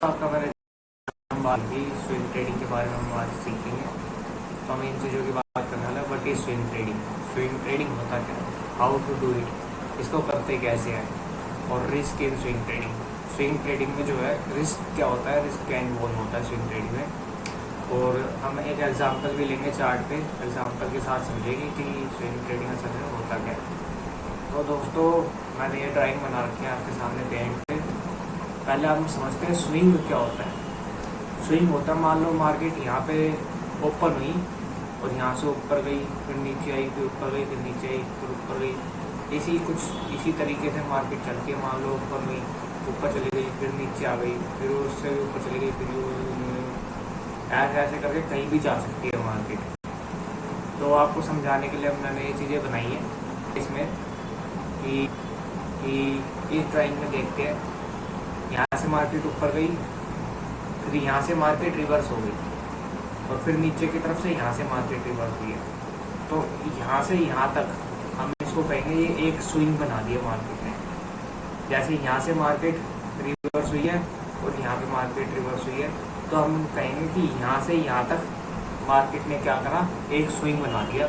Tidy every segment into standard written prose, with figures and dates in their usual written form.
आपका मैंने हम बात की स्विंग ट्रेडिंग के बारे में हम आज सीखेंगे। तो हम इन चीज़ों की बात करने वाले हैं। बट ये स्विंग ट्रेडिंग, स्विंग ट्रेडिंग होता क्या है, हाउ टू डू इट, इसको करते कैसे हैं, और risk in swing trading. Swing trading में जो है रिस्क क्या होता है, रिस्क क्या इन्वॉल्व होता है स्विंग ट्रेडिंग में। और हम एक एग्जाम्पल भी लेंगे चार्ट पे, एग्जाम्पल के साथ समझेंगे कि स्विंग ट्रेडिंग असल में होता क्या है। तो दोस्तों, मैंने ये ड्राइंग बना रखी है आपके सामने पेंट पे। पहले हम समझते हैं स्विंग क्या होता है। स्विंग होता है, मान लो मार्केट यहाँ पे ओपन हुई और यहाँ से ऊपर गई, फिर नीचे आई, फिर ऊपर गई, फिर नीचे आई, फिर ऊपर गई। इसी तरीके से मार्केट चलती है। मान लो ऊपर हुई, ऊपर चली गई, फिर नीचे आ गई, फिर उससे भी ऊपर चली गई, फिर ऐसे ऐसे करके कहीं भी जा सकती है मार्केट। तो आपको समझाने के लिए मैंने ये चीज़ें बनाई हैं इसमें कि इस ड्राइंग में देखते हैं, यहाँ से मार्केट ऊपर गई, फिर यहाँ से मार्केट रिवर्स हो गई, और फिर नीचे की तरफ से यहाँ से मार्केट रिवर्स हुई है। तो यहाँ से यहाँ तक हम इसको कहेंगे ये एक स्विंग बना दिया मार्केट ने। जैसे यहाँ से मार्केट रिवर्स हुई है और यहाँ पे मार्केट रिवर्स हुई है, तो हम कहेंगे कि यहाँ से यहाँ तक मार्केट ने क्या करा, एक स्विंग बना दिया।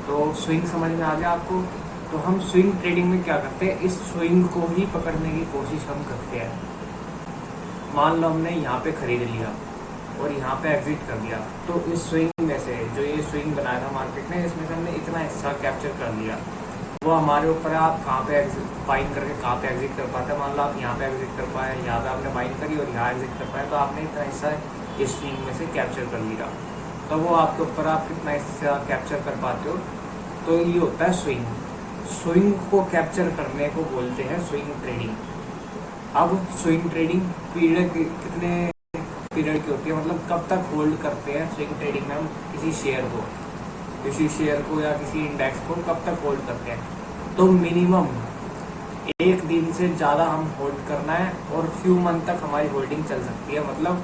तो स्विंग समझ में आ गया आपको। तो हम स्विंग ट्रेडिंग में क्या करते हैं, इस स्विंग को ही पकड़ने की कोशिश हम करते हैं। मान लो हमने यहाँ पे खरीद लिया और यहाँ पे एग्जिट कर दिया, तो इस स्विंग में से जो ये स्विंग बनाया था मार्केट ने, इसमें से हमने इतना हिस्सा कैप्चर कर लिया। वो हमारे ऊपर है, आप कहाँ पे बाइंग करके कहाँ पे एग्जिट कर पाते हैं। मान लो आप यहाँ पे एग्जिट कर पाए, यहाँ पे आपने बाइंग करी और यहाँ एग्जिट कर पाए, तो आपने इतना हिस्सा इस स्विंग में से कैप्चर कर लिया। तो वो आपके ऊपर, आप कितना हिस्सा कैप्चर कर पाते हो। तो ये होता है स्विंग। स्विंग को कैप्चर करने को बोलते हैं स्विंग ट्रेडिंग। अब स्विंग ट्रेडिंग पीरियड कितने पीरियड की होती है, मतलब कब तक होल्ड करते हैं स्विंग ट्रेडिंग में हम किसी शेयर को या किसी इंडेक्स को कब तक होल्ड करते हैं। तो मिनिमम एक दिन से ज़्यादा हम होल्ड करना है, और फ्यू मंथ तक हमारी होल्डिंग चल सकती है। मतलब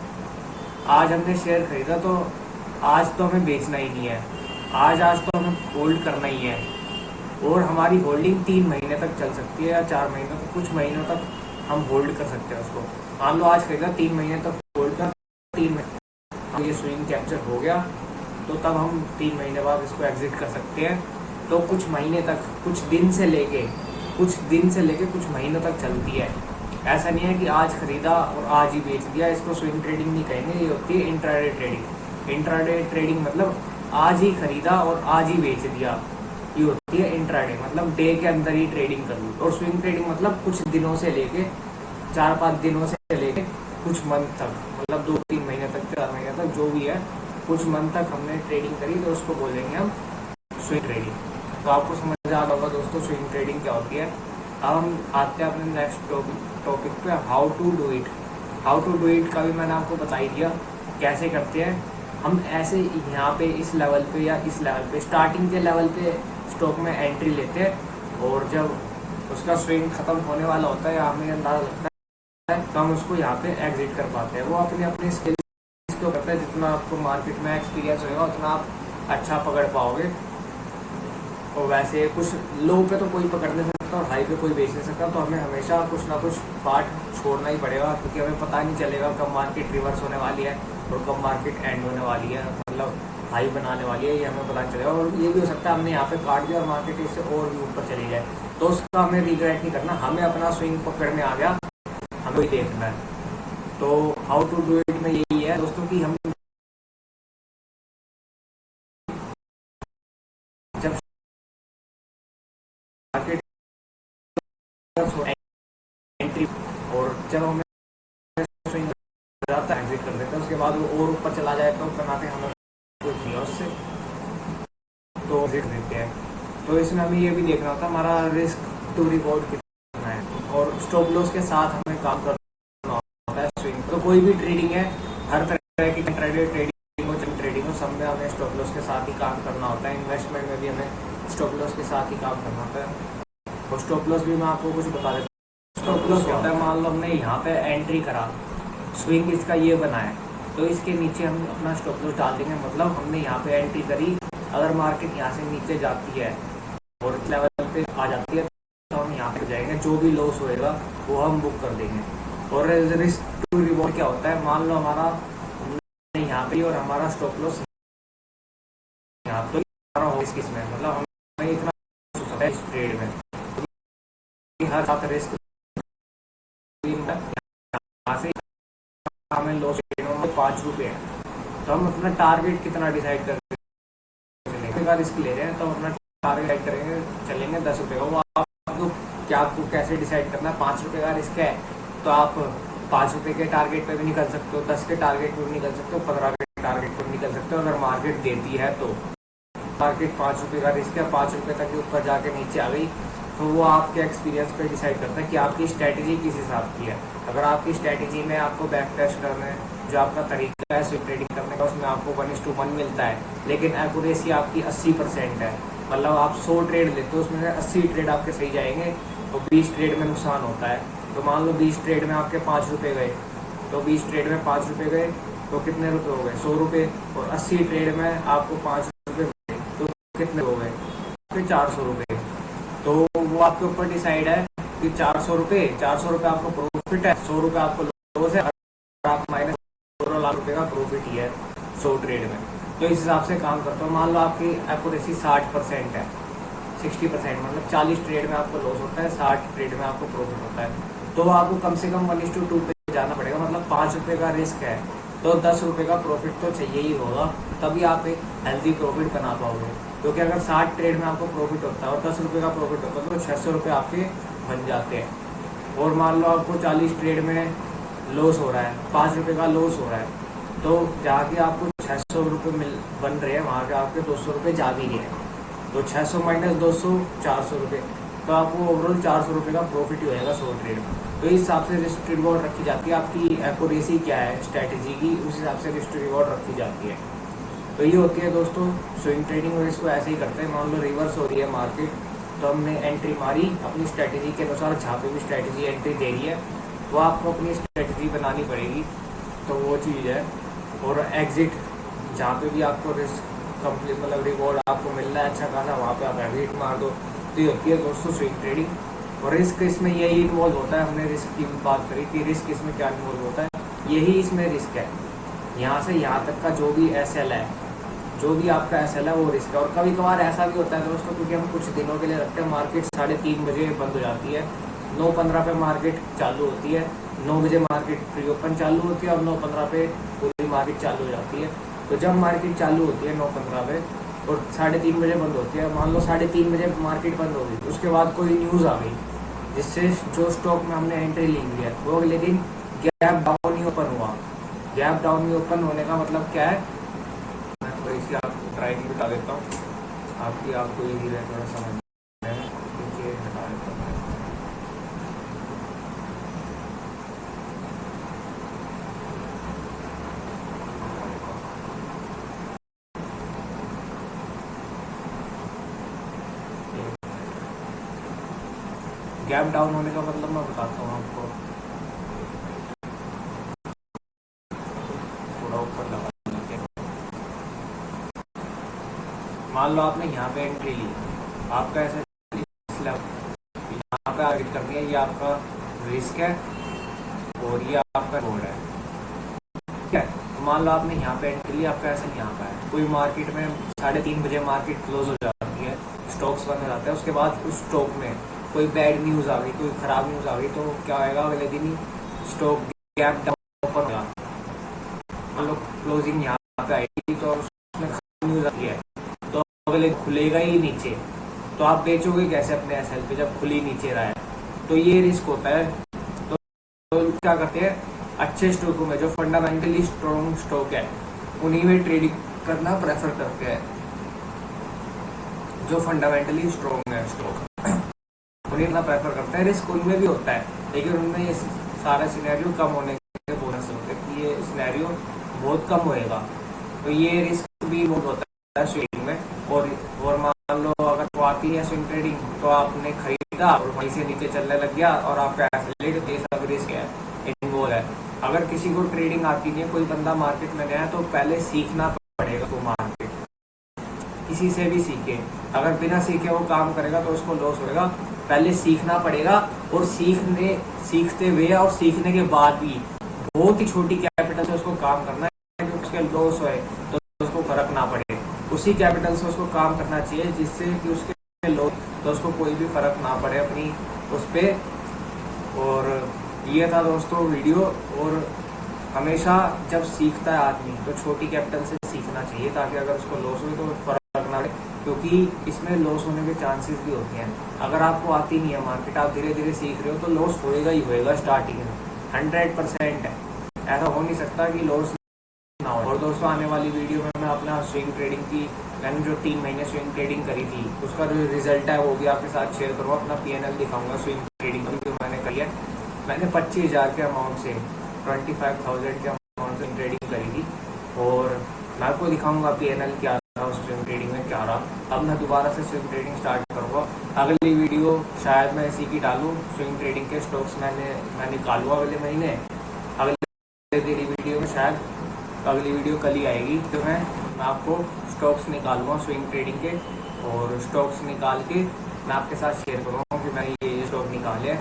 आज हमने शेयर खरीदा, तो आज तो हमें बेचना ही नहीं है, आज तो हमें होल्ड करना ही है। और हमारी होल्डिंग 3 महीने तक चल सकती है या 4 महीने तक, कुछ महीनों तक हम होल्ड कर सकते हैं उसको। मान लो आज खरीदा, 3 महीने तक होल्ड कर, 3 महीने ये स्विंग कैप्चर हो गया, तो तब हम 3 महीने बाद इसको एग्जिट कर सकते हैं। तो कुछ महीने तक, कुछ दिन से लेके कुछ महीनों तक चलती है। ऐसा नहीं है कि आज खरीदा और आज ही बेच दिया, इसको स्विंग ट्रेडिंग नहीं कहेंगे, ये होती है इंट्राडे ट्रेडिंग। इंट्राडे ट्रेडिंग मतलब आज ही खरीदा और आज ही बेच दिया, ये होती है इंट्राडे, मतलब डे के अंदर ही ट्रेडिंग करनी। और स्विंग ट्रेडिंग मतलब कुछ दिनों से लेके 4-5 दिनों से लेके कुछ मंथ तक, मतलब 2-3 महीने तक, 4 महीने तक, जो भी है, कुछ मंथ तक हमने ट्रेडिंग करी, तो उसको बोलेंगे हम स्विंग ट्रेडिंग। तो आपको समझ आ होगा दोस्तों स्विंग ट्रेडिंग क्या होती है। अब हम आते हैं अपने नेक्स्ट टॉपिक पे, how to do it. How to do it का भी मैंने आपको बता ही दिया कैसे करते हैं। हम ऐसे यहाँ पे इस लेवल पे या इस लेवल पे, स्टार्टिंग के लेवल पे स्टॉक में एंट्री लेते हैं, और जब उसका स्विंग खत्म होने वाला होता है या हमें अंदाजा लगता है, तो हम उसको यहाँ पे एग्जिट कर पाते हैं। वो अपने स्किल्स को करता है, जितना आपको मार्केट में एक्सपीरियंस होगा उतना आप अच्छा पकड़ पाओगे। और वैसे कुछ लो पे तो कोई पकड़ नहीं सकता और हाई पे कोई बेच नहीं सकता, तो हमें हमेशा कुछ ना कुछ पार्ट छोड़ना ही पड़ेगा, क्योंकि हमें पता नहीं चलेगा कब मार्केट रिवर्स होने वाली है और कब मार्केट एंड होने वाली है, मतलब हाई बनाने वाली है, ये हमें पता चलेगा। और ये भी हो सकता है हमने यहाँ पे काट दिया और मार्केट इससे और भी ऊपर चली जाए, तो उसका हमें रिग्रेट नहीं करना, हमें अपना स्विंग पकड़ में आ गया, हमें ही देखना है। तो हाउ टू डू इट में यही है दोस्तों कि हम जब मार्केट एंट्री, और जब हमें स्विंग जाता है एग्जिट कर देते हैं, उसके बाद वो और ऊपर चला जाए तो बनाते हमें कुछ नहीं है उससे, तो एग्जिट देते हैं। तो इसमें हमें ये भी देखना होता है हमारा रिस्क टू रिवॉर्ड कितना है, और स्टॉप लॉस के साथ हमें काम करना होता है स्विंग। तो कोई भी ट्रेडिंग है, हर तरह की इंट्राडे ट्रेडिंग हो, ट्रेडिंग हो, सब में हमें स्टॉप लॉस के साथ ही काम करना होता है। इन्वेस्टमेंट में भी हमें स्टॉप लॉस के साथ ही काम करना होता है। और स्टॉप लॉस भी मैं आपको कुछ बता देता हूँ। स्टॉप लॉस होता है, मान लो हमने यहाँ पे एंट्री करा, स्विंग इसका ये बना है, तो इसके नीचे हम अपना स्टॉप लॉस डाल देंगे। मतलब हमने यहाँ पे एंट्री करी, अगर मार्केट यहाँ से नीचे जाती है और इस लेवल पे आ जाती है, तो हम यहाँ पे जाएंगे, जो भी लॉस होएगा वो हम बुक कर देंगे। और रिस्क रिवॉर्ड क्या होता है, मान लो हमारा यहाँ पे और हमारा स्टॉप लॉस यहाँ पे हमारा हो किस में, मतलब हमें इतना होता है इस ट्रेड में कि हर साथ रिस्क यहाँ से हमें लॉस 5 रुपये है, तो हम अपना टारगेट कितना डिसाइड कर चलेंगे का रिस्क ले रहे हैं, तो अपना टारगेट डिसाइड करेंगे चलेंगे 10 रुपये का। वो आपको क्या, आपको कैसे डिसाइड करना है, 5 रुपये का रिस्क है तो आप 5 रुपये के टारगेट पे भी निकल सकते हो, 10 के टारगेट पे भी निकल सकते हो, 15 के टारगेट पे भी निकल सकते हो। अगर मार्केट देती है तो मार्केट 5 रुपये का रिस्क है, 5 रुपये तक के ऊपर जाके नीचे आ गई, तो वो आपके एक्सपीरियंस पे डिसाइड करता है कि आपकी स्ट्रैटेजी किस हिसाब की है। अगर आपकी स्ट्रैटेजी में आपको बैक टेस्ट करना है, जो आपका तरीका है स्विंग ट्रेडिंग करने का, उसमें आपको 1:1 मिलता है, लेकिन एक्यूरेसी आपकी 80% है, मतलब आप 100 ट्रेड लेते हो उसमें से 80 ट्रेड आपके सही जाएंगे, तो 20 ट्रेड में नुकसान होता है। तो मान लो 20 ट्रेड में आपके 5 रुपये गए, तो 20 ट्रेड में 5 रुपये गए तो कितने रुपए हो गए, 100 रुपये, और 80 ट्रेड में आपको 5 रुपये गए तो कितने हो गए, फिर 400 रुपये। तो वो आपके ऊपर डिसाइड है कि 400 रुपये आपको प्रॉफिट है, 100 रुपये आपको लॉस है, आप माइनस 16 लाख रुपये का प्रॉफिट ही है 100 ट्रेड में। तो इस हिसाब से काम करता हूँ। मान लो आपकी एक्यूरेसी 60% है, 60% मतलब 40 ट्रेड में आपको लॉस होता है, 60 ट्रेड में आपको प्रॉफिट होता है, तो आपको कम से कम 1:2 पे जाना पड़ेगा, मतलब 5 रुपये का रिस्क है तो 10 रुपये का प्रॉफिट तो चाहिए ही होगा, तभी आप एक हेल्दी प्रॉफिट बना पाओगे। क्योंकि अगर 60 ट्रेड में आपको प्रॉफिट होता है और 10 रुपये का प्रॉफिट होता है तो 600 रुपये आपके बन जाते हैं। और मान लो आपको 40 ट्रेड में लॉस हो रहा है, 5 रुपये का लॉस हो रहा है, तो जाके आपको 600 रुपये बन रहे हैं, वहाँ के आपके 200 रुपये जा भी गए, तो 600 माइनस 200 400 रुपये, तो आपको ओवरऑल 400 रुपये का प्रॉफिट ही होएगा 100 ट्रेड में। तो इस हिसाब से रिस्क रिवॉर्ड रखी जाती है, आपकी एक्यूरेसी क्या है स्ट्रैटेजी की, उस हिसाब से रिस्क रिवॉर्ड रखी जाती है। तो ये होती है दोस्तों स्विंग ट्रेडिंग, और इसको ऐसे ही करते हैं। मान लो रिवर्स हो रही है मार्केट, तो हमने एंट्री मारी अपनी स्ट्रैटेजी के अनुसार, जहाँ पे भी स्ट्रैटेजी एंट्री दे रही है वो आपको अपनी स्ट्रैटेजी बनानी पड़ेगी, तो वो चीज़ है। और एग्जिट जहाँ पे भी आपको रिस्क कंप्लीट मतलब रिवॉर्ड आपको मिल रहा है अच्छा खासा, वहाँ पे आप एग्जिट मार दो। तो ये होती है दोस्तों स्विंग ट्रेडिंग। और रिस्क इसमें यही इन्वॉल्व होता है, हमने रिस्क की बात करी कि रिस्क इसमें क्या इन्वॉल्व होता है, यही इसमें रिस्क है। यहाँ से यहाँ तक का जो भी SL है, जो भी आपका SL है वो रिस्क है। और कभी कभार ऐसा भी होता है दोस्तों, क्योंकि हम कुछ दिनों के लिए रखते हैं, मार्केट 3:30 बजे बंद हो जाती है, 9:15 पे मार्केट चालू होती है, 9 बजे मार्केट प्री ओपन चालू होती है और 9:15 पे पूरी मार्केट चालू हो जाती है। तो जब मार्केट चालू होती है 9:15 पे और 3:30 बजे बंद होती है, मान लो 3:30 बजे मार्केट बंद हो गई, उसके बाद कोई न्यूज़ आ गई जिससे जो स्टॉक में हमने एंट्री ली हुई है वो अगले दिन गैप डाउन ही ओपन हुआ। गैप डाउन ही ओपन होने का मतलब क्या है, मैं थोड़ी सी आपको ड्राइंग बता देता हूँ, आपको इजी रहे थोड़ा समझ में। नीचे हटा देता हूँ। गैप डाउन होने का मतलब मैं बताता हूँ आपको, थोड़ा ऊपर लगा। मान लो आपने यहाँ पे एंट्री ली, आपका ऐसा यहाँ पे आगे करनी है, ये आपका रिस्क है और ये आपका रोड है, ठीक है। तो मान लो आपने यहाँ पे एंट्री ली, आपका ऐसा यहाँ पे है, कोई मार्केट में 3:30 बजे मार्केट क्लोज हो जाती है, स्टॉक्स बंद हो जाते हैं, उसके बाद उस स्टॉक में कोई बैड न्यूज़ आ गई, कोई ख़राब न्यूज़ आ गई, तो क्या होगा अगले दिन ही स्टॉक गैप डाउन ओपन होगा। मान लो क्लोजिंग यहाँ पे आएगी तो उसमें ख़राब न्यूज़ आती है तो अगले खुलेगा ही नीचे, तो आप बेचोगे कैसे अपने SL पे जब खुली नीचे रहा है, तो ये रिस्क होता है। तो क्या करते हैं, अच्छे स्टॉकों में जो फंडामेंटली स्ट्रॉन्ग स्टॉक है उन्हीं में ट्रेडिंग करना प्रेफर करते हैं, जो फंडामेंटली स्ट्रॉन्ग है स्टॉक उन्हें इतना प्रेफर करते हैं। रिस्क उनमें भी होता है, लेकिन उनमें ये सारा सिनेरियो कम होने के बोनस होते हैं कि ये सिनेरियो बहुत कम होएगा, तो ये रिस्क भी बहुत होता है स्विंग में। और मान लो अगर वो आती है स्विंग ट्रेडिंग, तो आपने खरीदा और वहीं से नीचे चलने लग गया और आपका एफिलिएट, तो ये सब रिस्क है, इन्वॉल्व है। अगर किसी को ट्रेडिंग आती नहीं है, कोई बंदा मार्केट में गया है, तो पहले सीखना पड़ेगा तो मार्केट किसी से भी सीखे, अगर बिना सीखे वो काम करेगा तो उसको लॉस होगा। पहले सीखना पड़ेगा, और सीखते हुए और सीखने के बाद भी बहुत ही छोटी कैपिटल से उसको काम करना है कि उसके लॉस होए तो उसको फर्क ना पड़े, उसी कैपिटल से उसको काम करना चाहिए जिससे कि उसके लॉस तो उसको कोई भी फर्क ना पड़े अपनी उस पर। और ये था दोस्तों वीडियो। और हमेशा जब सीखता है आदमी तो छोटी कैपिटल से सीखना चाहिए ताकि अगर उसको लॉस हो तो फर्क ना पड़े, क्योंकि इसमें लॉस होने के चांसेस भी होते हैं। अगर आपको आती नहीं है मार्केट, आप धीरे धीरे सीख रहे हो तो लॉस होएगा ही होएगा स्टार्टिंग में, 100% है। ऐसा हो नहीं सकता कि लॉस ना हो। और दोस्तों आने वाली वीडियो में मैं अपना स्विंग ट्रेडिंग की, मैंने जो 3 महीने स्विंग ट्रेडिंग करी थी उसका जो रिजल्ट है वो भी आपके साथ शेयर करूँगा, अपना PNL दिखाऊंगा स्विंग ट्रेडिंग की जो मैंने करी है। मैंने 25,000 के अमाउंट से 25,000 के अमाउंट से ट्रेडिंग करी थी और मैं आपको दिखाऊंगा PNL क्या रहा उस स्विंग ट्रेडिंग में क्या रहा। अब मैं दोबारा से स्विंग ट्रेडिंग स्टार्ट करूँगा। अगली वीडियो शायद मैं इसी की डालूँ, स्विंग ट्रेडिंग के स्टॉक्स मैं निकालूँ अगले महीने। अगले तेरी वीडियो में शायद अगली वीडियो कल ही आएगी तो मैं आपको स्टॉक्स निकालूंगा स्विंग ट्रेडिंग के, और स्टॉक्स निकाल के मैं आपके साथ शेयर करूँगा कि मैंने ये स्टॉक निकाले हैं,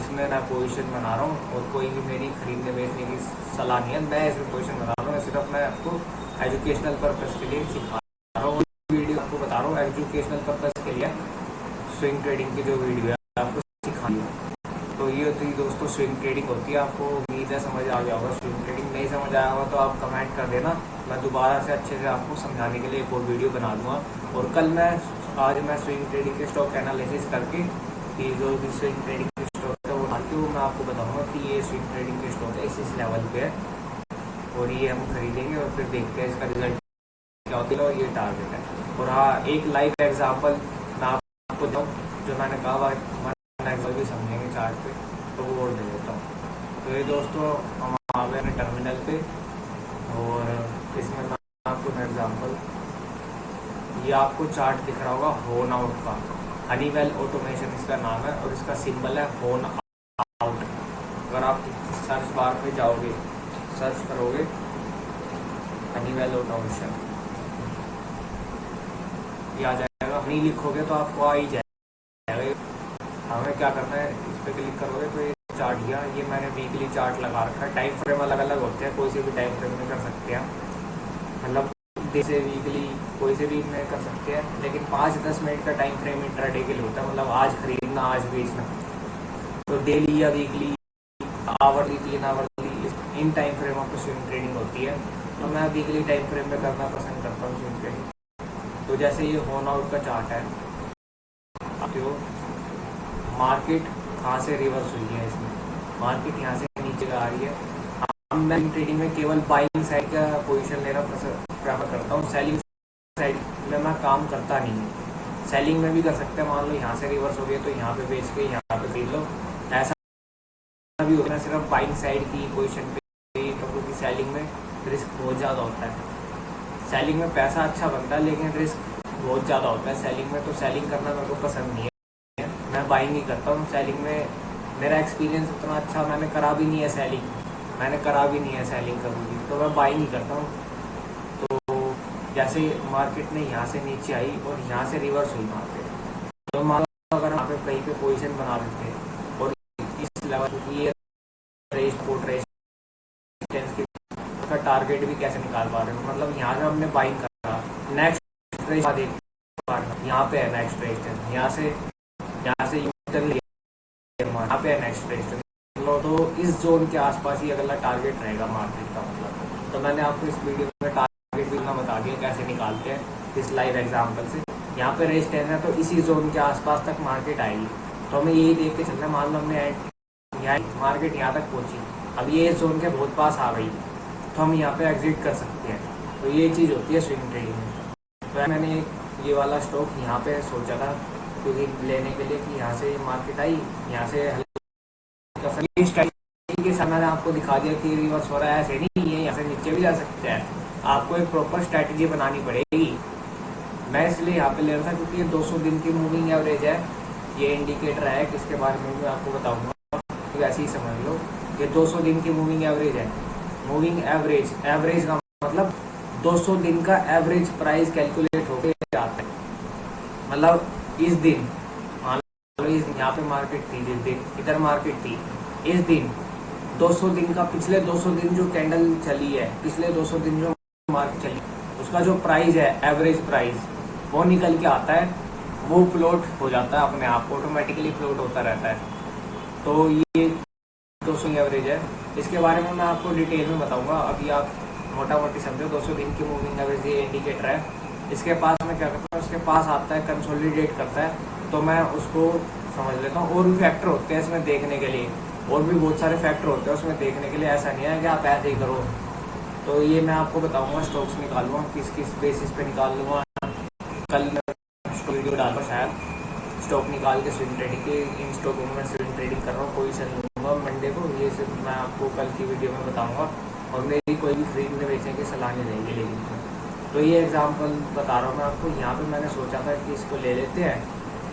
इसमें मैं पोजीशन बना रहा हूँ। और कोई भी मेरी खरीदने बेचने की सलाह नहीं है, मैं इसमें पोजीशन बना रहा हूँ, सिर्फ मैं आपको एजुकेशनल पर्पज़ के लिए सिखा रहा हूँ। वीडियो आपको बता रहा हूँ एजुकेशनल पर्पज़ के लिए, स्विंग ट्रेडिंग की जो वीडियो है आपको सिखानी है। तो ये होती है दोस्तों स्विंग ट्रेडिंग होती है। आपको उम्मीद है समझ आ गया होगा। स्विंग ट्रेडिंग नहीं समझ आया होगा तो आप कमेंट कर देना, मैं दोबारा से अच्छे से आपको समझाने के लिए एक और वीडियो बना दूंगा। और कल आज मैं स्विंग ट्रेडिंग के स्टॉक एनालिसिस करके कि जो भी स्विंग ट्रेडिंग के स्टॉक है वो डाल के वो मैं आपको बताऊँगा कि ये स्विंग ट्रेडिंग के स्टॉक है इस लेवल पे है और ये हम खरीदेंगे और फिर देखते हैं इसका रिजल्ट क्या होता है और ये टारगेट है। और हाँ, एक लाइव एग्जाम्पल मैं आपको दूँ जो मैंने कहा एग्जाम्पल भी समझेंगे चार्ट पे तो वो और दे देता हूँ। तो ये दोस्तों हम आ गए हैं टर्मिनल पे और इसमें मैं आपको एग्जाम्पल, ये आपको चार्ट दिख रहा होगा होन आउट का, हनीवेल ऑटोमेशन इसका नाम है और इसका सिंबल है होन आउट। अगर आप सर्च बार पे जाओगे, सर्च करोगे हनीवेल ऑटोमेशन, ये आ जाएगा। नहीं लिखोगे तो आपको आ ही जाएगा। हमें क्या करना है, इस पर क्लिक करोगे तो ये चार्ट दिया, ये मैंने वीकली चार्ट लगा रखा है। टाइम फ्रेम अलग अलग होते हैं, कोई से भी टाइम फ्रेम में कर सकते हैं, मतलब जैसे वीकली कोई से भी में कर सकते हैं, लेकिन 5-10 मिनट का टाइम फ्रेम इंट्राडे के लिए होता है, मतलब आज खरीदना आज बेचना। तो डेली या weekly, hourly, 3 hourly, in time फ्रेमों पर स्विंग ट्रेडिंग होती है। तो मैं वीकली टाइम फ्रेम में करना पसंद करता हूँ स्विंग ट्रेडिंग। तो जैसे ये होन आउट का चार्ट है, तो मार्केट कहाँ से रिवर्स हुई है, इसमें मार्केट यहाँ से नीचे आ रही है। मैं ट्रेडिंग में केवल बाइंग साइड का पोजीशन लेना प्रेफर करता हूँ, सेलिंग साइड में मैं काम करता नहीं हूँ। सेलिंग में भी कर सकते हैं, मान लो यहाँ से रिवर्स हो गया तो यहाँ पे बेच के यहाँ पे खरीद लो, ऐसा भी होता है। सिर्फ बाइंग साइड की पोजीशन पे, क्योंकि सेलिंग में रिस्क बहुत ज़्यादा होता है। सेलिंग में पैसा अच्छा बनता है लेकिन रिस्क बहुत ज़्यादा होता है सेलिंग में, तो सेलिंग करना मेरे को पसंद नहीं है। मैं बाइंग नहीं करता हूँ सेलिंग में, मेरा एक्सपीरियंस उतना अच्छा मैंने करा भी नहीं है सेलिंग, करूँगी तो मैं बाइंग ही करता हूँ। तो जैसे मार्केट ने यहाँ से नीचे आई और यहाँ से रिवर्स हुई मार्केट, तो मान लो अगर यहाँ पे कहीं पे पोजीशन बना लेते हैं और इस लेवल की रेजिस्टेंस का टारगेट भी कैसे निकाल पा रहे हो, मतलब यहाँ से हमने बाइंग करा, नेक्स्ट यहाँ पे है नेक्स्ट रेजिस्टेंस, यहाँ से यहाँ पे है नेक्स्ट रेजिस्टेंस, तो इस जोन के आसपास ही अगला टारगेट रहेगा मार्केट का, मतलब। तो मैंने आपको इस वीडियो में टारगेट भी बता दिया कैसे निकालते हैं इस लाइव एग्जांपल से। यहाँ पे रेजिस्टेंस है तो इसी जोन के आसपास तक मार्केट आएगी, तो हमें यही देख के चलना है। मान लो हमने यहाँ मार्केट यहाँ तक पहुँची, अब ये इस जोन के बहुत पास आ गई तो हम यहाँ पे एग्जिट कर सकते हैं। तो ये चीज़ होती है स्विंग ट्रेडिंग में। तो मैंने ये वाला स्टॉक यहाँ पे सोचा था क्योंकि लेने के लिए कि यहाँ से मार्केट आई, यहाँ से स्ट्रैटेजी के साथ मैंने आपको दिखा दिया कि रिवर्स हो रहा है, ऐसे नहीं है, यहाँ से नीचे भी जा सकते हैं। आपको एक प्रॉपर स्ट्रैटेजी बनानी पड़ेगी। मैं इसलिए यहाँ पे ले रहा था क्योंकि ये 200 दिन की मूविंग एवरेज है, ये इंडिकेटर है किसके बारे में मैं आपको बताऊंगा, तो ऐसे ही समझ लो। ये 200 दिन की मूविंग एवरेज है। मूविंग एवरेज का मतलब 200 दिन का एवरेज प्राइस कैलकुलेट होकर आता है, मतलब इस दिन मान लो यहाँ पे मार्केट थी, जिस दिन इधर मार्केट थी, इस दिन 200 दिन का, पिछले 200 दिन जो कैंडल चली है, पिछले 200 दिन जो मार्केट चली, उसका जो प्राइस है, एवरेज प्राइस, वो निकल के आता है, वो प्लॉट हो जाता है अपने आप, ऑटोमेटिकली प्लॉट होता रहता है। तो ये 200 एवरेज है, इसके बारे में मैं आपको डिटेल में बताऊंगा। अभी आप मोटा मोटी समझो, 200 दिन की मूविंग एवरेज ये इंडिकेटर है। इसके पास मैं क्या करता हूँ, इसके पास आता है, कंसोलिडेट करता है, तो मैं उसको समझ लेता हूँ। और भी फैक्टर होते हैं इसमें देखने के लिए, और भी बहुत सारे फैक्टर होते हैं उसमें देखने के लिए, ऐसा नहीं है कि आप ऐसे ही करो। तो ये मैं आपको बताऊंगा, स्टॉक्स निकालूंगा, किस किस बेसिस पे निकाल लूँगा। कल मैं वीडियो डालूंगा शायद, स्टॉक निकाल के स्विंग ट्रेडिंग के, इन स्टॉकों में मैं स्विंग ट्रेडिंग कर रहा हूँ, पोजीशन लूँगा मंडे को, ये सिर्फ मैं आपको कल की वीडियो में बताऊँगा। और मेरी कोई भी खरीदने बेचने की सलाह नहीं रहेगी। लेकिन तो ये एग्जांपल बता रहा हूँ मैं आपको। यहाँ पे मैंने सोचा था कि इसको ले लेते हैं,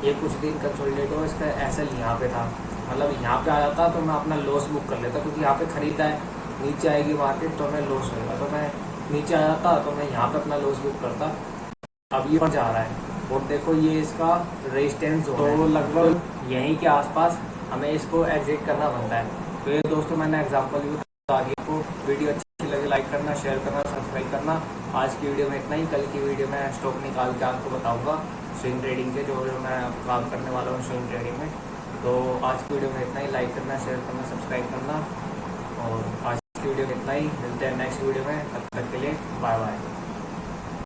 ये कुछ दिन कंसोलिडेट हो, इसका एसएल यहाँ पे था, मतलब यहाँ पे आ जाता तो मैं अपना लॉस बुक कर लेता, क्योंकि यहाँ पे खरीदा है, नीचे आएगी मार्केट तो हमें लॉस होगा, तो मैं नीचे आ जाता तो मैं यहाँ पे अपना लॉस बुक करता। अब ये ऊपर जा रहा है, और देखो ये इसका रेजिस्टेंस हो, तो लगभग यहीं के आसपास हमें इसको एग्जिट करना बनता है। तो ये दोस्तों मैंने एग्जांपल भी बता दिया आपको। वीडियो अच्छी लगे लाइक करना, शेयर करना, सब्सक्राइब करना। आज की वीडियो में इतना ही। कल की वीडियो में स्टॉक निकाल के आपको बताऊंगा स्विंग ट्रेडिंग के, जो मैं काम करने वाला हूँ स्विंग ट्रेडिंग में। तो आज की वीडियो में इतना ही। लाइक करना, शेयर करना, सब्सक्राइब करना, और आज की वीडियो में इतना ही। मिलते हैं नेक्स्ट वीडियो में, तब तक के लिए बाय बाय।